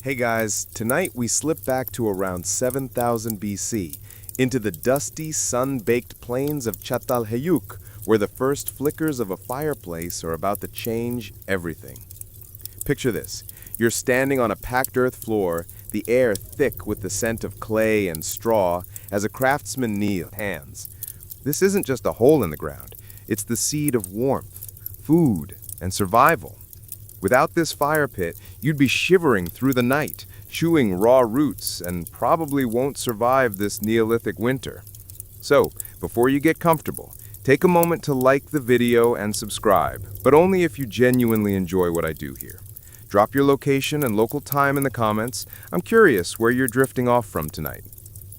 Hey guys, tonight we slip back to around 7000 BC, into the dusty, sun-baked plains of Çatalhöyük, where the first flickers of a fireplace are about to change everything. Picture this. You're standing on a packed earth floor, the air thick with the scent of clay and straw, as a craftsman kneels hands. This isn't just a hole in the ground. It's the seed of warmth, food, and survival. Without this fire pit, you'd be shivering through the night, chewing raw roots, and probably won't survive this Neolithic winter. So, before you get comfortable, take a moment to like the video and subscribe, but only if you genuinely enjoy what I do here. Drop your location and local time in the comments. I'm curious where you're drifting off from tonight.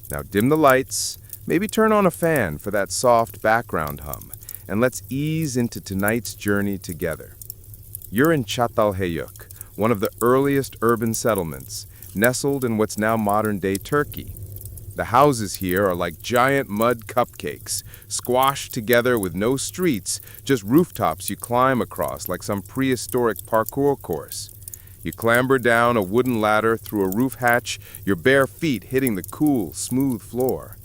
Now dim the lights, maybe turn on a fan for that soft background hum, and let's ease into tonight's journey together. You're in Çatalhöyük, one of the earliest urban settlements, nestled in what's now modern-day Turkey. The houses here are like giant mud cupcakes, squashed together with no streets, just rooftops you climb across like some prehistoric parkour course. You clamber down a wooden ladder through a roof hatch, your bare feet hitting the cool, smooth floor.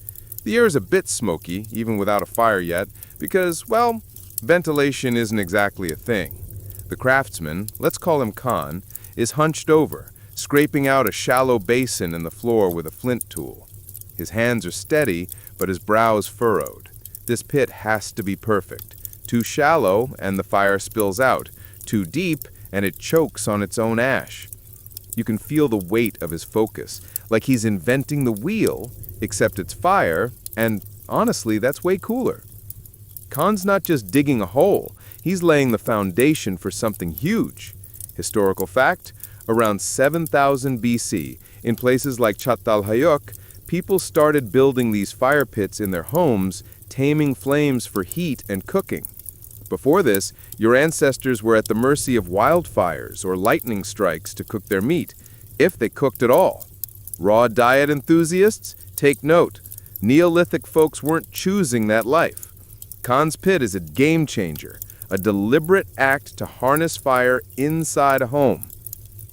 The air is a bit smoky, even without a fire yet, because, well, ventilation isn't exactly a thing. The craftsman, let's call him Khan, is hunched over, scraping out a shallow basin in the floor with a flint tool. His hands are steady, but his brow is furrowed. This pit has to be perfect. Too shallow, and the fire spills out. Too deep, and it chokes on its own ash. You can feel the weight of his focus, like he's inventing the wheel, except it's fire, and honestly, that's way cooler. Khan's not just digging a hole, he's laying the foundation for something huge. Historical fact, around 7000 BC, in places like Çatalhöyük, people started building these fire pits in their homes, taming flames for heat and cooking. Before this, your ancestors were at the mercy of wildfires or lightning strikes to cook their meat, if they cooked at all. Raw diet enthusiasts, take note. Neolithic folks weren't choosing that life. Khan's pit is a game changer, a deliberate act to harness fire inside a home.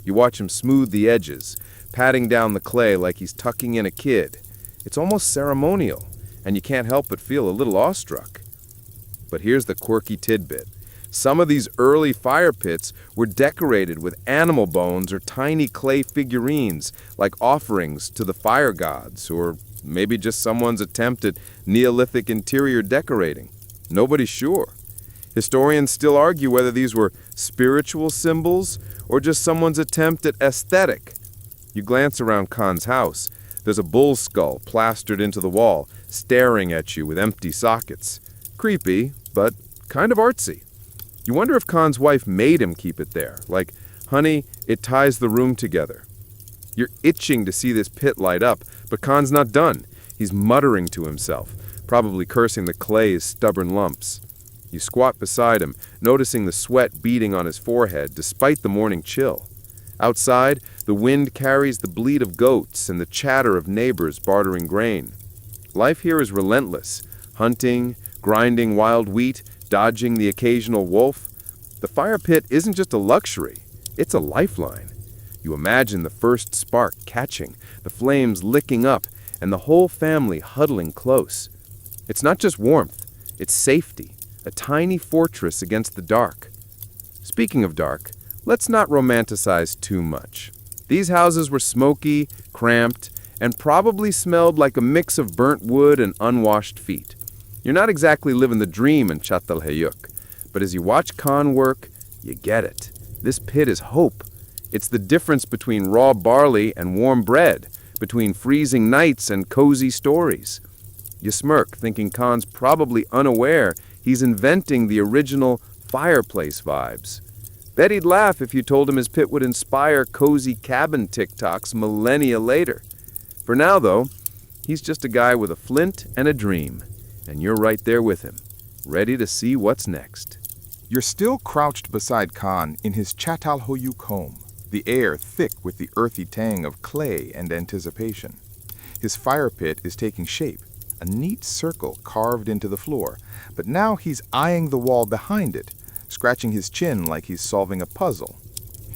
You watch him smooth the edges, patting down the clay like he's tucking in a kid. It's almost ceremonial, and you can't help but feel a little awestruck. But here's the quirky tidbit. Some of these early fire pits were decorated with animal bones or tiny clay figurines, like offerings to the fire gods, or maybe just someone's attempt at Neolithic interior decorating. Nobody's sure. Historians still argue whether these were spiritual symbols or just someone's attempt at aesthetic. You glance around Khan's house. There's a bull skull plastered into the wall, staring at you with empty sockets. Creepy, but kind of artsy. You wonder if Khan's wife made him keep it there, like, honey, it ties the room together. You're itching to see this pit light up, but Khan's not done. He's muttering to himself, probably cursing the clay's stubborn lumps. You squat beside him, noticing the sweat beading on his forehead despite the morning chill. Outside, the wind carries the bleat of goats and the chatter of neighbors bartering grain. Life here is relentless, hunting, grinding wild wheat, dodging the occasional wolf. The fire pit isn't just a luxury, it's a lifeline. You imagine the first spark catching, the flames licking up, and the whole family huddling close. It's not just warmth, it's safety, a tiny fortress against the dark. Speaking of dark, let's not romanticize too much. These houses were smoky, cramped, and probably smelled like a mix of burnt wood and unwashed feet. You're not exactly living the dream in Çatalhöyük, but as you watch Khan work, you get it. This pit is hope. It's the difference between raw barley and warm bread, between freezing nights and cozy stories. You smirk, thinking Khan's probably unaware he's inventing the original Fireplace vibes. Bet he'd laugh if you told him his pit would inspire cozy cabin TikToks millennia later. For now, though, he's just a guy with a flint and a dream, and you're right there with him, ready to see what's next. You're still crouched beside Khan in his Çatalhöyük home, the air thick with the earthy tang of clay and anticipation. His fire pit is taking shape, a neat circle carved into the floor, but now he's eyeing the wall behind it, scratching his chin like he's solving a puzzle.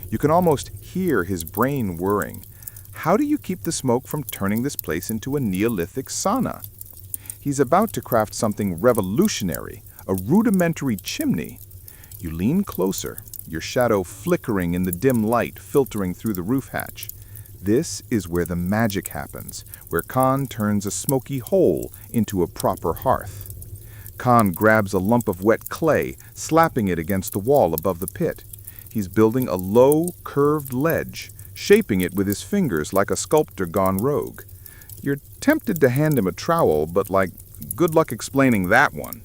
You can almost hear his brain whirring. How do you keep the smoke from turning this place into a Neolithic sauna? He's about to craft something revolutionary, a rudimentary chimney. You lean closer, your shadow flickering in the dim light filtering through the roof hatch. This is where the magic happens, where Khan turns a smoky hole into a proper hearth. Khan grabs a lump of wet clay, slapping it against the wall above the pit. He's building a low, curved ledge, shaping it with his fingers like a sculptor gone rogue. You're tempted to hand him a trowel, but good luck explaining that one.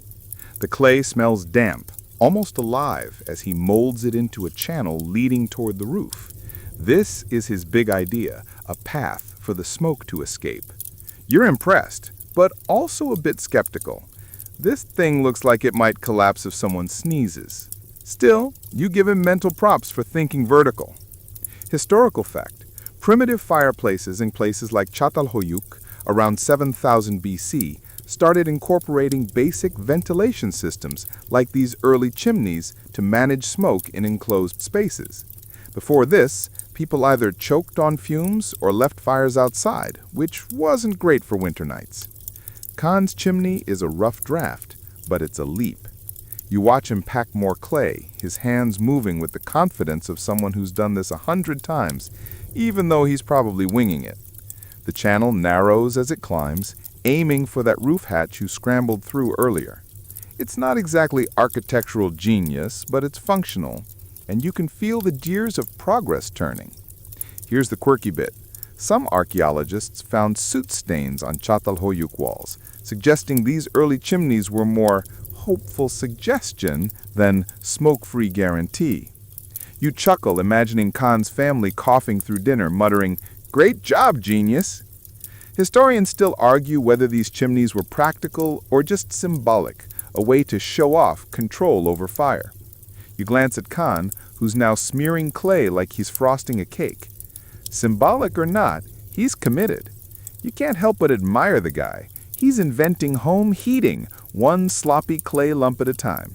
The clay smells damp, almost alive, as he molds it into a channel leading toward the roof. This is his big idea, a path for the smoke to escape. You're impressed, but also a bit skeptical. This thing looks like it might collapse if someone sneezes. Still, you give him mental props for thinking vertical. Historical fact: primitive fireplaces in places like Çatalhöyük, around 7000 BC, started incorporating basic ventilation systems like these early chimneys to manage smoke in enclosed spaces. Before this, people either choked on fumes or left fires outside, which wasn't great for winter nights. Khan's chimney is a rough draft, but it's a leap. You watch him pack more clay, his hands moving with the confidence of someone who's done this 100 times, even though he's probably winging it. The channel narrows as it climbs, aiming for that roof hatch you scrambled through earlier. It's not exactly architectural genius, but it's functional, and you can feel the gears of progress turning. Here's the quirky bit. Some archaeologists found soot stains on Çatalhöyük walls, suggesting these early chimneys were more hopeful suggestion than smoke-free guarantee. You chuckle imagining Khan's family coughing through dinner, muttering, "Great job, genius!" Historians still argue whether these chimneys were practical or just symbolic, a way to show off control over fire. You glance at Khan, who's now smearing clay like he's frosting a cake. Symbolic or not, he's committed. You can't help but admire the guy. He's inventing home heating, one sloppy clay lump at a time.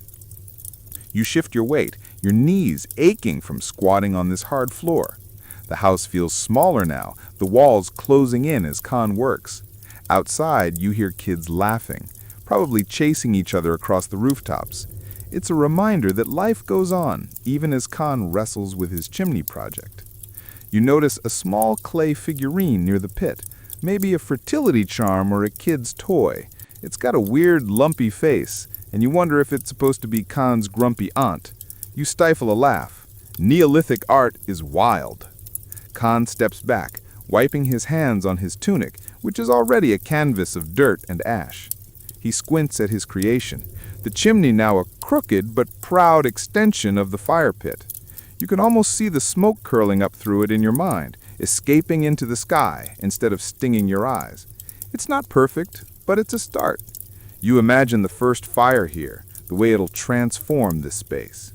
You shift your weight, your knees aching from squatting on this hard floor. The house feels smaller now, the walls closing in as Khan works. Outside, you hear kids laughing, probably chasing each other across the rooftops. It's a reminder that life goes on, even as Khan wrestles with his chimney project. You notice a small clay figurine near the pit, maybe a fertility charm or a kid's toy. It's got a weird, lumpy face, and you wonder if it's supposed to be Khan's grumpy aunt. You stifle a laugh. Neolithic art is wild. Khan steps back, wiping his hands on his tunic, which is already a canvas of dirt and ash. He squints at his creation, the chimney now a crooked but proud extension of the fire pit. You can almost see the smoke curling up through it in your mind, escaping into the sky instead of stinging your eyes. It's not perfect, but it's a start. You imagine the first fire here, the way it'll transform this space.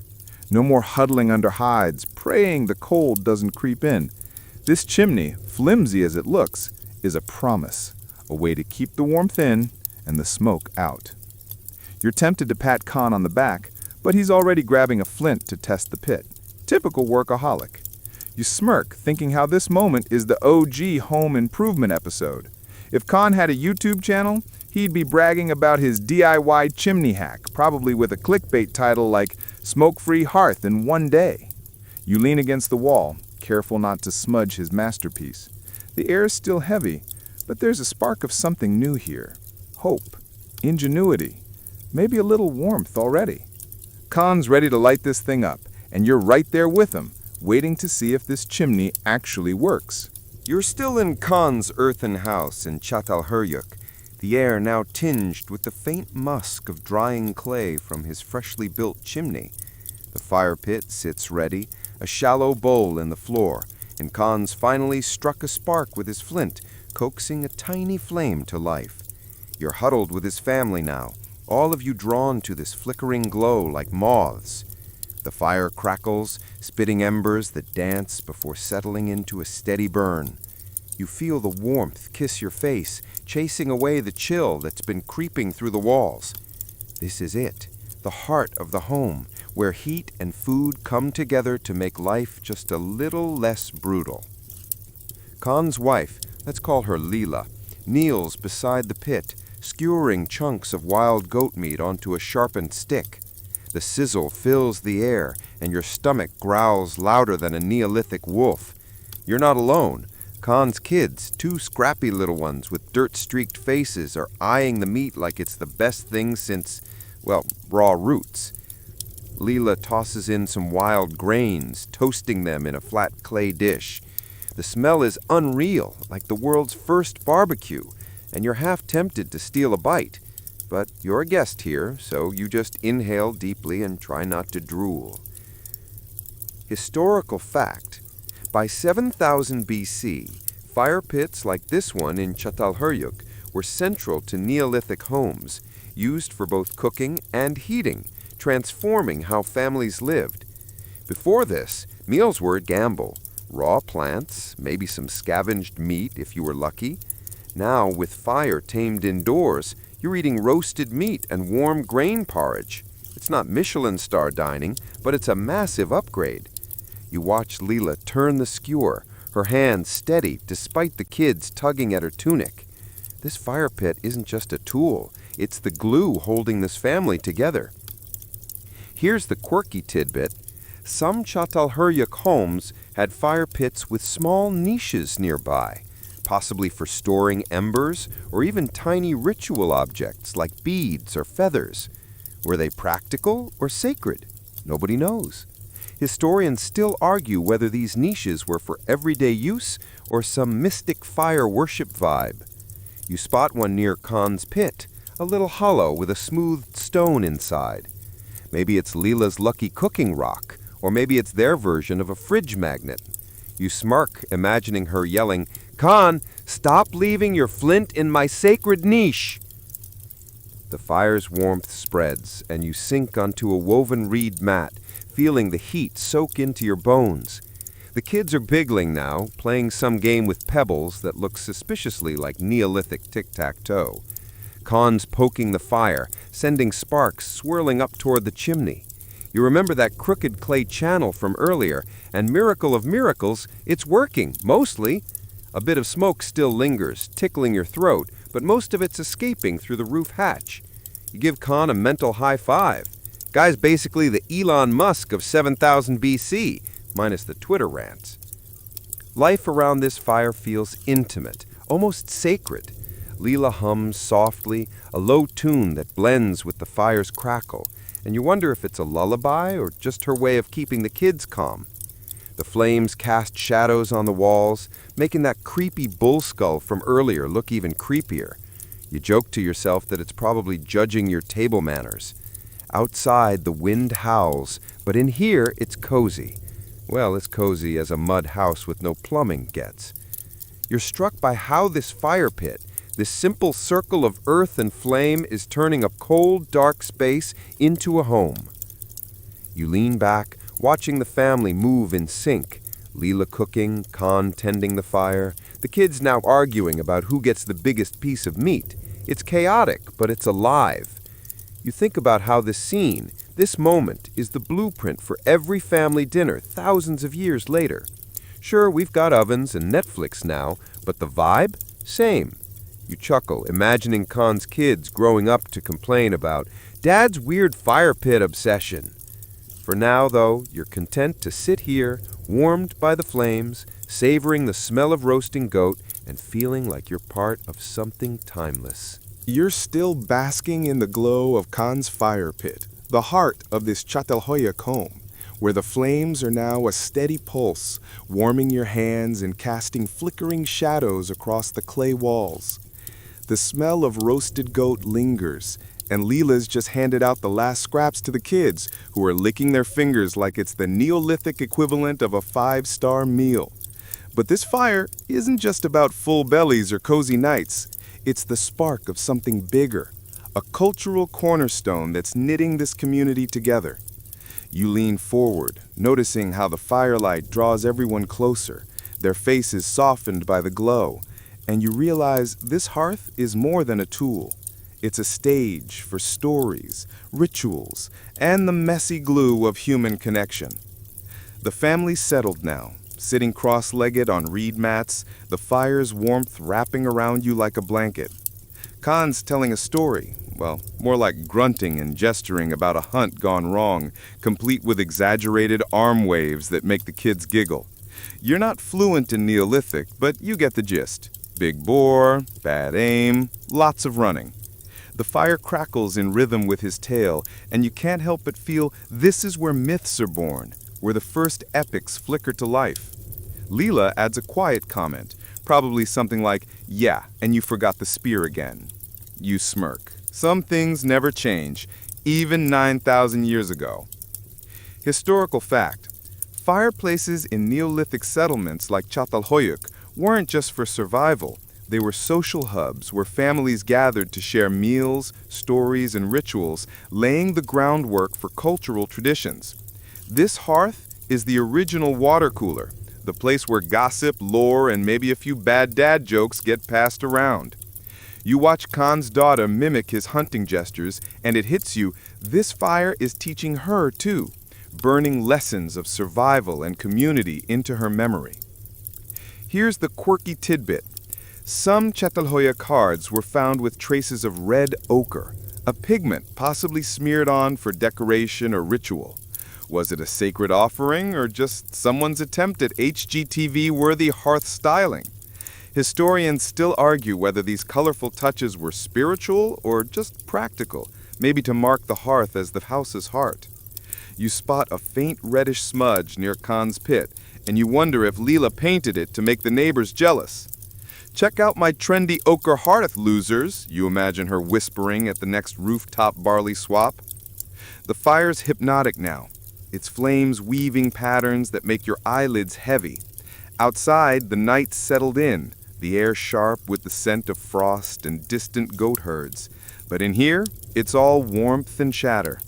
No more huddling under hides, praying the cold doesn't creep in. This chimney, flimsy as it looks, is a promise, a way to keep the warmth in and the smoke out. You're tempted to pat Khan on the back, but he's already grabbing a flint to test the pit. Typical workaholic. You smirk, thinking how this moment is the OG home improvement episode. If Khan had a YouTube channel, he'd be bragging about his DIY chimney hack, probably with a clickbait title like "Smoke-Free Hearth in 1 day." You lean against the wall, careful not to smudge his masterpiece. The air is still heavy, but there's a spark of something new here. Hope, ingenuity, maybe a little warmth already. Khan's ready to light this thing up, and you're right there with him, waiting to see if this chimney actually works. You're still in Khan's earthen house in Çatalhöyük, the air now tinged with the faint musk of drying clay from his freshly built chimney. The fire pit sits ready, a shallow bowl in the floor, and Khan's finally struck a spark with his flint, coaxing a tiny flame to life. You're huddled with his family now, all of you drawn to this flickering glow like moths. The fire crackles, spitting embers that dance before settling into a steady burn. You feel the warmth kiss your face, chasing away the chill that's been creeping through the walls. This is it, the heart of the home, where heat and food come together to make life just a little less brutal. Khan's wife, let's call her Leela, kneels beside the pit, skewering chunks of wild goat meat onto a sharpened stick. The sizzle fills the air, and your stomach growls louder than a Neolithic wolf. You're not alone. Khan's kids, two scrappy little ones with dirt-streaked faces, are eyeing the meat like it's the best thing since, well, raw roots. Leela tosses in some wild grains, toasting them in a flat clay dish. The smell is unreal, like the world's first barbecue, and you're half tempted to steal a bite. But you're a guest here, so you just inhale deeply and try not to drool. Historical fact: by 7000 BC, fire pits like this one in Çatalhöyük were central to Neolithic homes, used for both cooking and heating, transforming how families lived. Before this, meals were a gamble. Raw plants, maybe some scavenged meat if you were lucky. Now, with fire tamed indoors, you're eating roasted meat and warm grain porridge. It's not Michelin star dining, but it's a massive upgrade. You watch Leela turn the skewer, her hand steady despite the kids tugging at her tunic. This fire pit isn't just a tool, it's the glue holding this family together. Here's the quirky tidbit. Some Çatalhöyük homes had fire pits with small niches nearby, possibly for storing embers or even tiny ritual objects like beads or feathers. Were they practical or sacred? Nobody knows. Historians still argue whether these niches were for everyday use or some mystic fire worship vibe. You spot one near Khan's pit, a little hollow with a smoothed stone inside. Maybe it's Leela's lucky cooking rock, or maybe it's their version of a fridge magnet. You smirk, imagining her yelling, "Khan, stop leaving your flint in my sacred niche!" The fire's warmth spreads, and you sink onto a woven reed mat, feeling the heat soak into your bones. The kids are biggling now, playing some game with pebbles that looks suspiciously like Neolithic tic-tac-toe. Khan's poking the fire, sending sparks swirling up toward the chimney. You remember that crooked clay channel from earlier, and miracle of miracles, it's working, mostly. A bit of smoke still lingers, tickling your throat, but most of it's escaping through the roof hatch. You give Khan a mental high five. Guy's basically the Elon Musk of 7000 BC, minus the Twitter rants. Life around this fire feels intimate, almost sacred. Leela hums softly, a low tune that blends with the fire's crackle, and you wonder if it's a lullaby or just her way of keeping the kids calm. The flames cast shadows on the walls, making that creepy bull skull from earlier look even creepier. You joke to yourself that it's probably judging your table manners. Outside, the wind howls, but in here, it's cozy. Well, as cozy as a mud house with no plumbing gets. You're struck by how this fire pit, this simple circle of earth and flame, is turning a cold, dark space into a home. You lean back, watching the family move in sync. Leela cooking, Khan tending the fire, the kids now arguing about who gets the biggest piece of meat. It's chaotic, but it's alive. You think about how this scene, this moment, is the blueprint for every family dinner thousands of years later. Sure, we've got ovens and Netflix now, but the vibe? Same. You chuckle, imagining Khan's kids growing up to complain about Dad's weird fire pit obsession. For now, though, you're content to sit here, warmed by the flames, savoring the smell of roasting goat, and feeling like you're part of something timeless. You're still basking in the glow of Khan's fire pit, the heart of this Çatalhöyük home, where the flames are now a steady pulse, warming your hands and casting flickering shadows across the clay walls. The smell of roasted goat lingers, and Leela's just handed out the last scraps to the kids, who are licking their fingers like it's the Neolithic equivalent of a 5-star meal. But this fire isn't just about full bellies or cozy nights. It's the spark of something bigger, a cultural cornerstone that's knitting this community together. You lean forward, noticing how the firelight draws everyone closer, their faces softened by the glow, and you realize this hearth is more than a tool. It's a stage for stories, rituals, and the messy glue of human connection. The family's settled now, sitting cross-legged on reed mats, the fire's warmth wrapping around you like a blanket. Khan's telling a story, well, more like grunting and gesturing about a hunt gone wrong, complete with exaggerated arm waves that make the kids giggle. You're not fluent in Neolithic, but you get the gist. Big bore, bad aim, lots of running. The fire crackles in rhythm with his tale, and you can't help but feel this is where myths are born, where the first epics flicker to life. Leela adds a quiet comment, probably something like, "Yeah, and you forgot the spear again." You smirk. Some things never change, even 9,000 years ago. Historical fact. Fireplaces in Neolithic settlements like Çatalhöyük weren't just for survival. They were social hubs where families gathered to share meals, stories, and rituals, laying the groundwork for cultural traditions. This hearth is the original water cooler, the place where gossip, lore, and maybe a few bad dad jokes get passed around. You watch Khan's daughter mimic his hunting gestures, and it hits you, this fire is teaching her too, burning lessons of survival and community into her memory. Here's the quirky tidbit. Some Çatalhöyük cards were found with traces of red ochre, a pigment possibly smeared on for decoration or ritual. Was it a sacred offering or just someone's attempt at HGTV-worthy hearth styling? Historians still argue whether these colorful touches were spiritual or just practical, maybe to mark the hearth as the house's heart. You spot a faint reddish smudge near Khan's pit, and you wonder if Leela painted it to make the neighbors jealous. "Check out my trendy ochre hearth, losers," you imagine her whispering at the next rooftop barley swap. The fire's hypnotic now, its flames weaving patterns that make your eyelids heavy. Outside, the night's settled in, the air sharp with the scent of frost and distant goat herds. But in here, it's all warmth and chatter.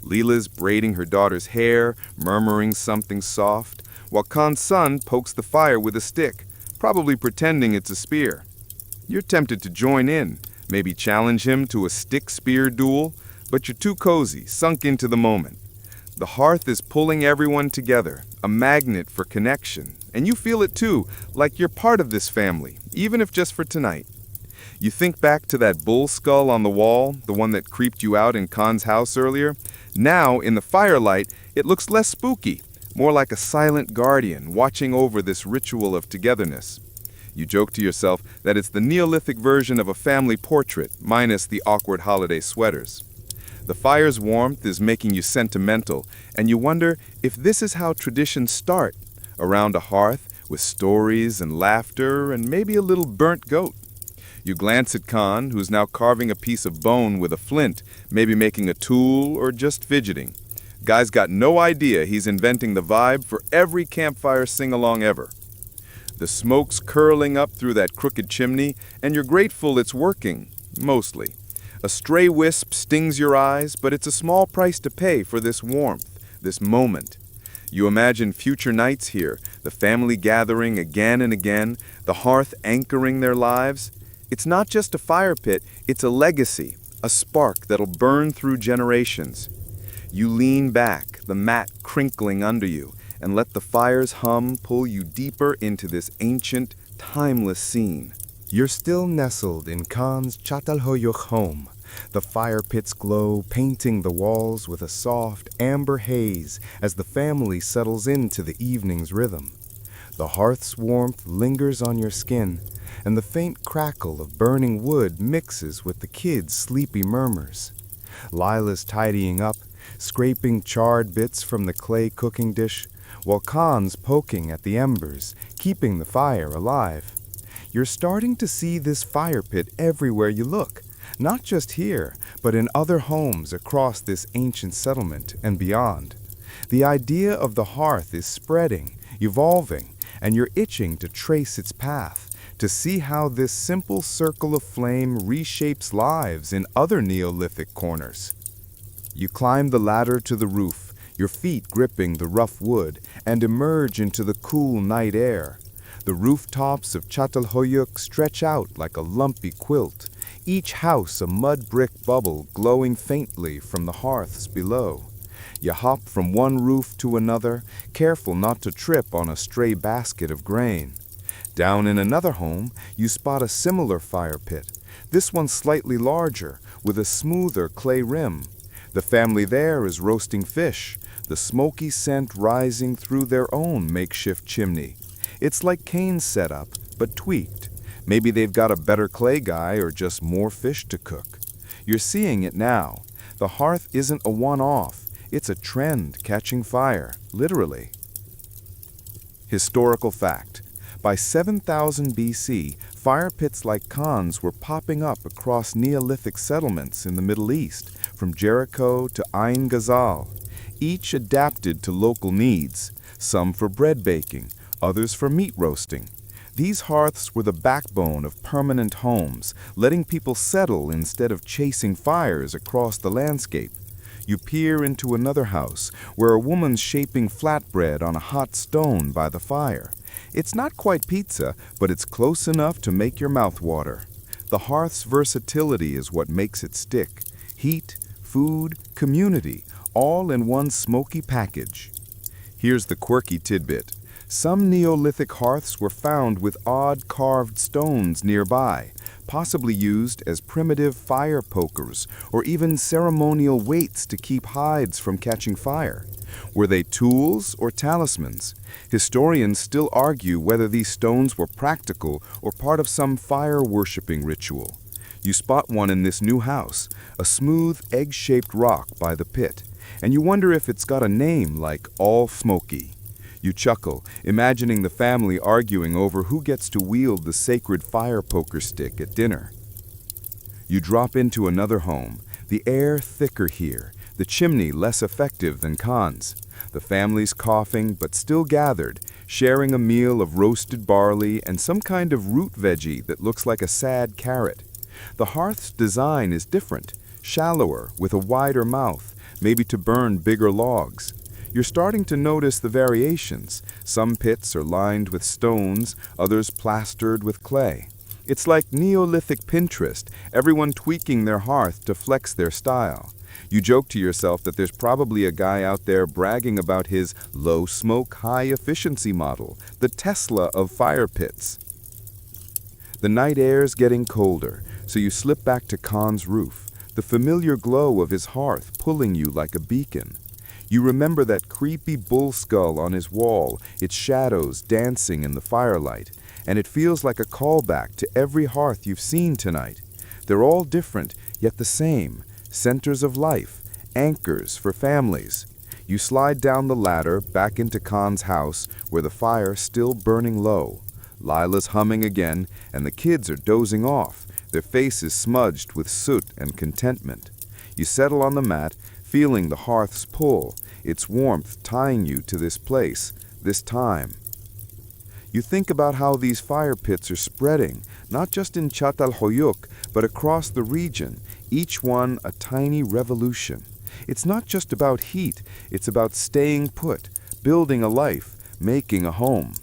Leela's braiding her daughter's hair, murmuring something soft, while Khan's son pokes the fire with a stick, probably pretending it's a spear. You're tempted to join in, maybe challenge him to a stick-spear duel, but you're too cozy, sunk into the moment. The hearth is pulling everyone together, a magnet for connection, and you feel it too, like you're part of this family, even if just for tonight. You think back to that bull skull on the wall, the one that creeped you out in Khan's house earlier. Now, in the firelight, it looks less spooky, more like a silent guardian watching over this ritual of togetherness. You joke to yourself that it's the Neolithic version of a family portrait, minus the awkward holiday sweaters. The fire's warmth is making you sentimental, and you wonder if this is how traditions start, around a hearth with stories and laughter and maybe a little burnt goat. You glance at Khan, who's now carving a piece of bone with a flint, maybe making a tool or just fidgeting. Guy's got no idea he's inventing the vibe for every campfire sing-along ever. The smoke's curling up through that crooked chimney, and you're grateful it's working, mostly. A stray wisp stings your eyes, but it's a small price to pay for this warmth, this moment. You imagine future nights here, the family gathering again and again, the hearth anchoring their lives. It's not just a fire pit, it's a legacy, a spark that'll burn through generations. You lean back, the mat crinkling under you, and let the fire's hum pull you deeper into this ancient, timeless scene. You're still nestled in Khan's Çatalhöyük home, the fire pit's glow painting the walls with a soft, amber haze as the family settles into the evening's rhythm. The hearth's warmth lingers on your skin, and the faint crackle of burning wood mixes with the kids' sleepy murmurs. Lila's tidying up, scraping charred bits from the clay cooking dish, while Khan's poking at the embers, keeping the fire alive. You're starting to see this fire pit everywhere you look, not just here, but in other homes across this ancient settlement and beyond. The idea of the hearth is spreading, evolving, and you're itching to trace its path, to see how this simple circle of flame reshapes lives in other Neolithic corners. You climb the ladder to the roof, your feet gripping the rough wood, and emerge into the cool night air. The rooftops of Çatalhöyük stretch out like a lumpy quilt, each house a mud brick bubble glowing faintly from the hearths below. You hop from one roof to another, careful not to trip on a stray basket of grain. Down in another home, you spot a similar fire pit, this one slightly larger, with a smoother clay rim. The family there is roasting fish, the smoky scent rising through their own makeshift chimney. It's like Kane's setup, but tweaked. Maybe they've got a better clay guy or just more fish to cook. You're seeing it now. The hearth isn't a one-off. It's a trend catching fire, literally. Historical fact. By 7000 BC, fire pits like Khan's were popping up across Neolithic settlements in the Middle East, from Jericho to Ain Ghazal. Each adapted to local needs, some for bread baking, others for meat roasting. These hearths were the backbone of permanent homes, letting people settle instead of chasing fires across the landscape. You peer into another house, where a woman's shaping flatbread on a hot stone by the fire. It's not quite pizza, but it's close enough to make your mouth water. The hearth's versatility is what makes it stick. Heat, food, community, all in one smoky package. Here's the quirky tidbit. Some Neolithic hearths were found with odd carved stones nearby, possibly used as primitive fire pokers or even ceremonial weights to keep hides from catching fire. Were they tools or talismans? Historians still argue whether these stones were practical or part of some fire-worshipping ritual. You spot one in this new house, a smooth, egg-shaped rock by the pit, and you wonder if it's got a name like All Smoky. You chuckle, imagining the family arguing over who gets to wield the sacred fire poker stick at dinner. You drop into another home, the air thicker here, the chimney less effective than Khan's. The family's coughing but still gathered, sharing a meal of roasted barley and some kind of root veggie that looks like a sad carrot. The hearth's design is different, shallower, with a wider mouth, maybe to burn bigger logs. You're starting to notice the variations. Some pits are lined with stones, others plastered with clay. It's like Neolithic Pinterest, everyone tweaking their hearth to flex their style. You joke to yourself that there's probably a guy out there bragging about his low-smoke, high-efficiency model, the Tesla of fire pits. The night air's getting colder, so you slip back to Khan's roof, the familiar glow of his hearth pulling you like a beacon. You remember that creepy bull skull on his wall, its shadows dancing in the firelight, and it feels like a callback to every hearth you've seen tonight. They're all different, yet the same, centers of life, anchors for families. You slide down the ladder back into Khan's house, where the fire's still burning low. Lila's humming again, and the kids are dozing off, their faces smudged with soot and contentment. You settle on the mat, feeling the hearth's pull, its warmth tying you to this place, this time. You think about how these fire pits are spreading, not just in Çatalhöyük, but across the region, each one a tiny revolution. It's not just about heat, it's about staying put, building a life, making a home.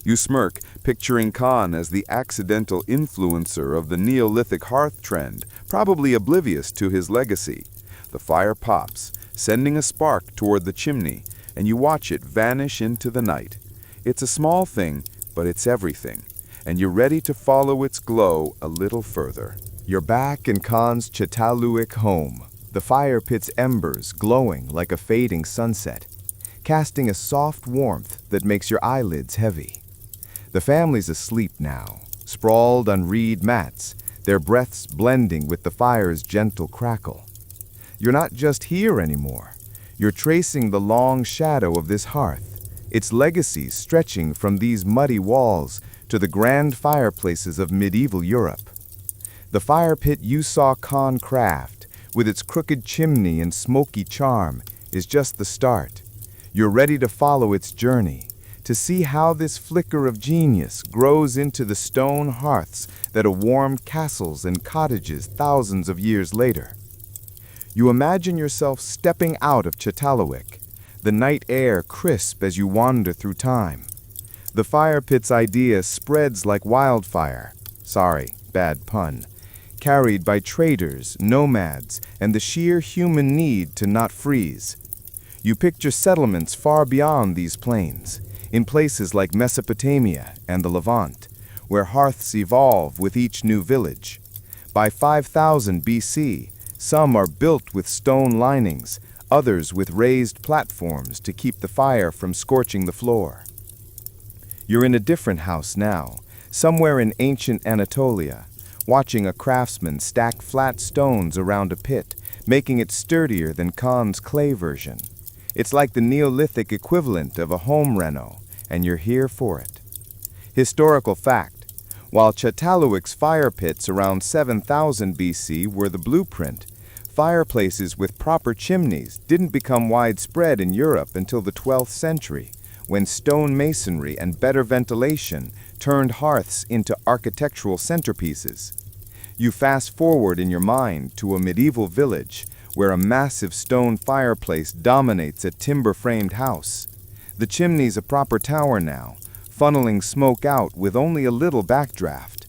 You smirk, picturing Khan as the accidental influencer of the Neolithic hearth trend, probably oblivious to his legacy. The fire pops, sending a spark toward the chimney, and you watch it vanish into the night. It's a small thing, but it's everything, and you're ready to follow its glow a little further. You're back in Khan's Çatalhöyük home, the fire pit's embers glowing like a fading sunset, casting a soft warmth that makes your eyelids heavy. The family's asleep now, sprawled on reed mats, their breaths blending with the fire's gentle crackle. You're not just here anymore. You're tracing the long shadow of this hearth, its legacies stretching from these muddy walls to the grand fireplaces of medieval Europe. The fire pit you saw Khan craft, with its crooked chimney and smoky charm, is just the start. You're ready to follow its journey, to see how this flicker of genius grows into the stone hearths that have warmed castles and cottages thousands of years later. You imagine yourself stepping out of Çatalhöyük, the night air crisp as you wander through time. The fire pit's idea spreads like wildfire. Sorry, bad pun. carried by traders, nomads, and the sheer human need to not freeze. You picture settlements far beyond these plains, in places like Mesopotamia and the Levant, where hearths evolve with each new village. By 5000 BC, some are built with stone linings, others with raised platforms to keep the fire from scorching the floor. You're in a different house now, somewhere in ancient Anatolia, watching a craftsman stack flat stones around a pit, making it sturdier than Khan's clay version. It's like the Neolithic equivalent of a home reno, and you're here for it. Historical fact: while Çatalhöyük's fire pits around 7000 BC were the blueprint, fireplaces with proper chimneys didn't become widespread in Europe until the 12th century, when stone masonry and better ventilation turned hearths into architectural centerpieces. You fast forward in your mind to a medieval village where a massive stone fireplace dominates a timber-framed house. The chimney's a proper tower now, funneling smoke out with only a little backdraft.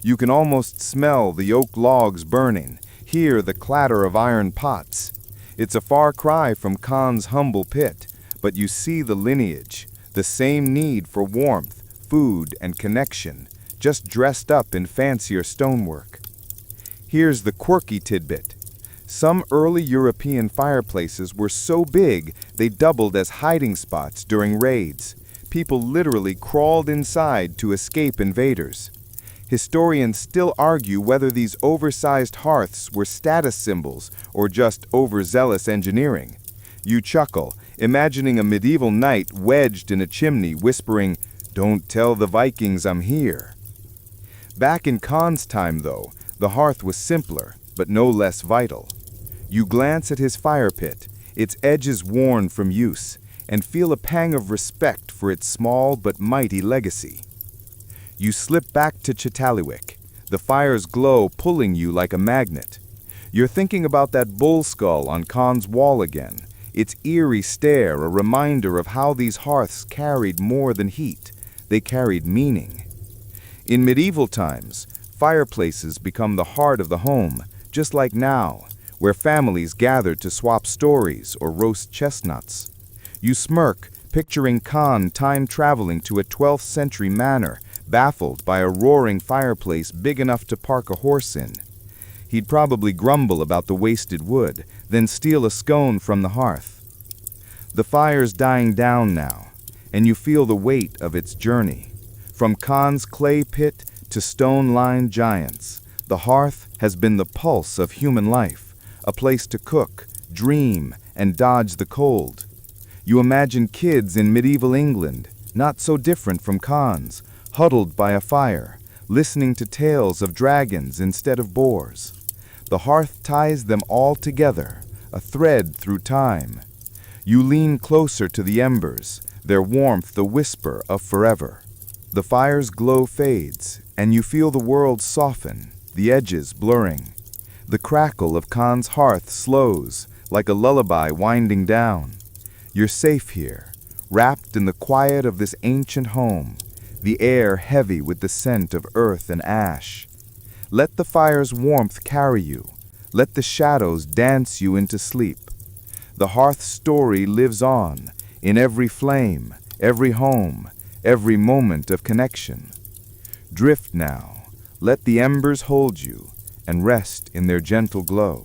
You can almost smell the oak logs burning, hear the clatter of iron pots. It's a far cry from Khan's humble pit, but you see the lineage, the same need for warmth, food, and connection, just dressed up in fancier stonework. Here's the quirky tidbit. Some early European fireplaces were so big they doubled as hiding spots during raids. People literally crawled inside to escape invaders. Historians still argue whether these oversized hearths were status symbols or just overzealous engineering. You chuckle, imagining a medieval knight wedged in a chimney whispering, "Don't tell the Vikings I'm here." Back in Khan's time, though, the hearth was simpler, but no less vital. You glance at his fire pit, its edges worn from use, and feel a pang of respect for its small but mighty legacy. You slip back to Çatalhöyük, the fire's glow pulling you like a magnet. You're thinking about that bull skull on Khan's wall again, its eerie stare a reminder of how these hearths carried more than heat. They carried meaning. In medieval times, fireplaces become the heart of the home, just like now, where families gather to swap stories or roast chestnuts. You smirk, picturing Khan time-traveling to a 12th century manor, baffled by a roaring fireplace big enough to park a horse in. He'd probably grumble about the wasted wood, then steal a scone from the hearth. The fire's dying down now, and you feel the weight of its journey. From Khan's clay pit to stone-lined giants, the hearth has been the pulse of human life, a place to cook, dream, and dodge the cold. You imagine kids in medieval England, not so different from Khan's, huddled by a fire, listening to tales of dragons instead of boars. The hearth ties them all together, a thread through time. You lean closer to the embers, their warmth the whisper of forever. The fire's glow fades, and you feel the world soften, the edges blurring. The crackle of Khan's hearth slows, like a lullaby winding down. You're safe here, wrapped in the quiet of this ancient home, the air heavy with the scent of earth and ash. Let the fire's warmth carry you. Let the shadows dance you into sleep. The hearth's story lives on, in every flame, every home, every moment of connection. Drift now. Let the embers hold you, and rest in their gentle glow.